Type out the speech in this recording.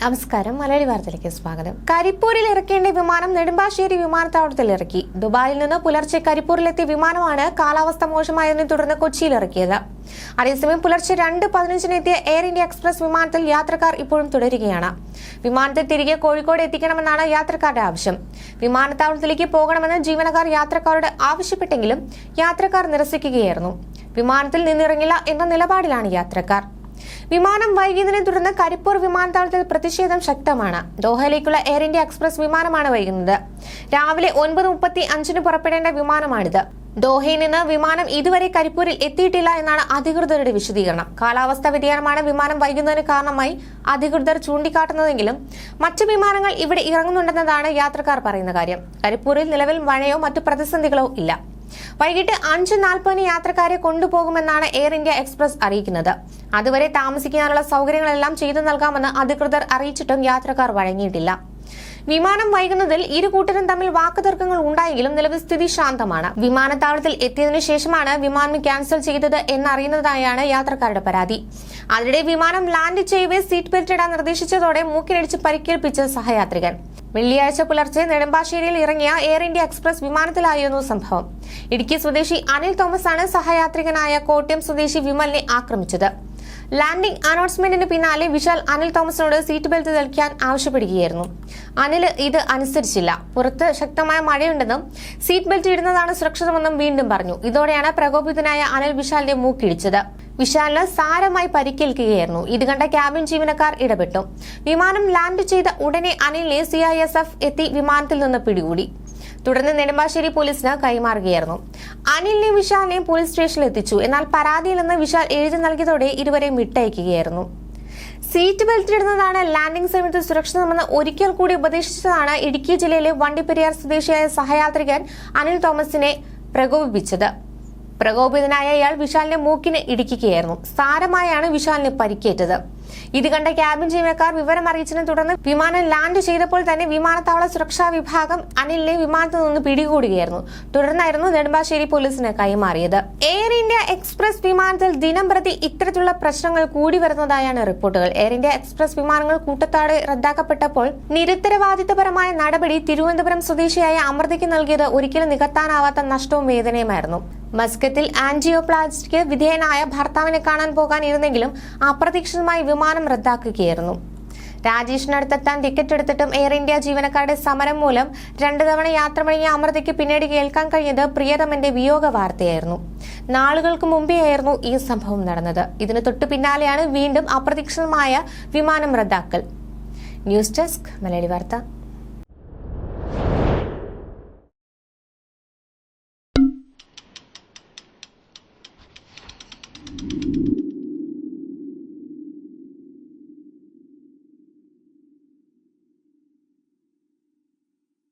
നമസ്കാരം. മലയാളി വാർത്തയിലേക്ക് സ്വാഗതം. കരിപ്പൂരിൽ ഇറക്കേണ്ട വിമാനം നെടുമ്പാശ്ശേരി വിമാനത്താവളത്തിൽ ഇറക്കി. ദുബായിൽ നിന്ന് പുലർച്ചെ കരിപ്പൂരിലെത്തിയ വിമാനമാണ് കാലാവസ്ഥ മോശമായതിനെ തുടർന്ന് കൊച്ചിയിൽ ഇറക്കിയത്. അതേസമയം പുലർച്ചെ 2:15 എത്തിയ എയർ ഇന്ത്യ എക്സ്പ്രസ് വിമാനത്തിൽ യാത്രക്കാർ ഇപ്പോഴും തുടരുകയാണ്. വിമാനത്തിൽ തിരികെ കോഴിക്കോട് എത്തിക്കണമെന്നാണ് യാത്രക്കാരുടെ ആവശ്യം. വിമാനത്താവളത്തിലേക്ക് പോകണമെന്ന് ജീവനക്കാർ യാത്രക്കാരോട് ആവശ്യപ്പെട്ടെങ്കിലും യാത്രക്കാർ നിരസിക്കുകയായിരുന്നു. വിമാനത്തിൽ നിന്നിറങ്ങില്ല എന്ന നിലപാടിലാണ് യാത്രക്കാർ. വിമാനം വൈകിയതിനെ തുടർന്ന് കരിപ്പൂർ വിമാനത്താവളത്തിൽ പ്രതിഷേധം ശക്തമാണ്. ദോഹയിലേക്കുള്ള എയർ ഇന്ത്യ എക്സ്പ്രസ് വിമാനമാണ് വൈകുന്നത്. രാവിലെ 9:35 പുറപ്പെടേണ്ട വിമാനമാണിത്. ദോഹയിൽ നിന്ന് വിമാനം ഇതുവരെ കരിപ്പൂരിൽ എത്തിയിട്ടില്ല എന്നാണ് അധികൃതരുടെ വിശദീകരണം. കാലാവസ്ഥാ വ്യതിയാനമാണ് വിമാനം വൈകുന്നതിന് കാരണമായി അധികൃതർ ചൂണ്ടിക്കാട്ടുന്നതെങ്കിലും മറ്റു വിമാനങ്ങൾ ഇവിടെ ഇറങ്ങുന്നുണ്ടെന്നതാണ് യാത്രക്കാർ പറയുന്ന കാര്യം. കരിപ്പൂരിൽ നിലവിൽ മഴയോ മറ്റു പ്രതിസന്ധികളോ ഇല്ല. വൈകിട്ട് 5:40 യാത്രക്കാരെ കൊണ്ടുപോകുമെന്നാണ് എയർ ഇന്ത്യ എക്സ്പ്രസ് അറിയിക്കുന്നത്. അതുവരെ താമസിക്കാനുള്ള സൗകര്യങ്ങളെല്ലാം ചെയ്തു നൽകാമെന്ന് അധികൃതർ അറിയിച്ചിട്ടും യാത്രക്കാർ വഴങ്ങിയിട്ടില്ല. വിമാനം വൈകുന്നതിൽ ഇരു കൂട്ടരും തമ്മിൽ വാക്കുതർക്കങ്ങൾ ഉണ്ടായെങ്കിലും നിലവിൽ സ്ഥിതി ശാന്തമാണ്. വിമാനത്താവളത്തിൽ എത്തിയതിനു ശേഷമാണ് വിമാനം ക്യാൻസൽ ചെയ്തത് എന്നറിയുന്നതായാണ് യാത്രക്കാരുടെ പരാതി. അതിനിടെ വിമാനം ലാൻഡ് ചെയ്യവേ സീറ്റ് ബെൽറ്റ് ഇടാൻ നിർദ്ദേശിച്ചതോടെ മൂക്കിലിടിച്ച് പരിക്കേൽപ്പിച്ച സഹയാത്രികൻ. വെള്ളിയാഴ്ച പുലർച്ചെ നെടുമ്പാശ്ശേരിയിൽ ഇറങ്ങിയ എയർ ഇന്ത്യ എക്സ്പ്രസ് വിമാനത്തിലായിരുന്നു സംഭവം. ഇടുക്കി സ്വദേശി അനിൽ തോമസ് ആണ് സഹയാത്രികനായ കോട്ടയം സ്വദേശി വിമലിനെ ആക്രമിച്ചത്. ലാൻഡിംഗ് അനൗൺസ്മെന്റിന് പിന്നാലെ വിശാൽ അനിൽ തോമസിനോട് സീറ്റ് ബെൽറ്റ് ധരിക്കാൻ ആവശ്യപ്പെടുകയായിരുന്നു. അനിൽ ഇത് അനുസരിച്ചില്ല. പുറത്ത് ശക്തമായ മഴയുണ്ടെന്നും സീറ്റ് ബെൽറ്റ് ഇടുന്നതാണ് സുരക്ഷിതമെന്നും വീണ്ടും പറഞ്ഞു. ഇതോടെയാണ് പ്രകോപിതനായ അനിൽ വിശാലിന്റെ മൂക്കിടിച്ചത്. വിശാലിന് സാരമായി പരിക്കേൽക്കുകയായിരുന്നു. ഇത് കണ്ട ക്യാബിൻ ജീവനക്കാർ ഇടപെട്ടു. വിമാനം ലാൻഡ് ചെയ്ത ഉടനെ അനിലിനെ CISF എത്തി വിമാനത്തിൽ നിന്ന് പിടികൂടി. തുടർന്ന് നെടുമ്പാശ്ശേരി പോലീസിന് കൈമാറുകയായിരുന്നു. അനിലിനെ വിശാലിനെ പോലീസ് സ്റ്റേഷനിൽ എത്തിച്ചു. എന്നാൽ പരാതിയിൽ നിന്ന് വിശാൽ എഴുതി നൽകിയതോടെ ഇരുവരെയും വിട്ടയക്കുകയായിരുന്നു. സീറ്റ് ബെൽറ്റ് ഇടുന്നതാണ് ലാൻഡിംഗ് സമയത്ത് സുരക്ഷിതമെന്ന് ഒരിക്കൽ കൂടി ഉപദേശിച്ചതാണ് ഇടുക്കി ജില്ലയിലെ വണ്ടിപ്പെരിയാർ സ്വദേശിയായ സഹയാത്രികൻ അനിൽ തോമസിനെ പ്രകോപിപ്പിച്ചത്. പ്രകോപിതനായ ഇയാൾ വിശാലിന്റെ മൂക്കിന് ഇടിക്കുകയായിരുന്നു. സാരമായാണ് വിശാലിന് പരിക്കേറ്റത്. ഇത് കണ്ട ക്യാബിൻ ജീവനക്കാർ വിവരം അറിയിച്ചതിനെ തുടർന്ന് വിമാനം ലാൻഡ് ചെയ്തപ്പോൾ തന്നെ വിമാനത്താവള സുരക്ഷാ വിഭാഗം അനിലിനെ വിമാനത്തിൽ നിന്ന് പിടികൂടുകയായിരുന്നു. തുടർന്നായിരുന്നു നെടുമ്പാശ്ശേരി പോലീസിന് കൈമാറിയത്. എയർ ഇന്ത്യ എക്സ്പ്രസ് വിമാനത്തിൽ ദിനംപ്രതി ഇത്തരത്തിലുള്ള പ്രശ്നങ്ങൾ കൂടി വരുന്നതായാണ് റിപ്പോർട്ടുകൾ. എയർ ഇന്ത്യ എക്സ്പ്രസ് വിമാനങ്ങൾ കൂട്ടത്തോടെ റദ്ദാക്കപ്പെട്ടപ്പോൾ നിരുത്തരവാദിത്തപരമായ നടപടി തിരുവനന്തപുരം സ്വദേശിയായ അമൃതയ്ക്ക് നൽകിയത് ഒരിക്കലും നികത്താനാവാത്ത നഷ്ടവും വേദനയുമായിരുന്നു. മസ്കത്തിൽ ആൻജിയോപ്ലാസ്റ്റിക്ക് വിധേയനായ ഭർത്താവിനെ കാണാൻ പോകാനിരുന്നെങ്കിലും അപ്രതീക്ഷിതമായി വിമാനം റദ്ദാക്കുകയായിരുന്നു. രാജേഷിനടുത്തെത്താൻ ടിക്കറ്റ് എടുത്തിട്ടും എയർ ഇന്ത്യ ജീവനക്കാരുടെ സമരം മൂലം 2 തവണ യാത്ര മുടങ്ങിയ അമൃതയ്ക്ക് പിന്നീട് കേൾക്കാൻ കഴിഞ്ഞത് പ്രിയതമന്റെ വിയോഗ വാർത്തയായിരുന്നു. നാളുകൾക്ക് മുമ്പെയായിരുന്നു ഈ സംഭവം നടന്നത്. ഇതിന് തൊട്ടു പിന്നാലെയാണ് വീണ്ടും അപ്രതീക്ഷിതമായ വിമാനം റദ്ദാക്കൽ. ന്യൂസ് ഡെസ്ക് മലയാളി വാർത്ത.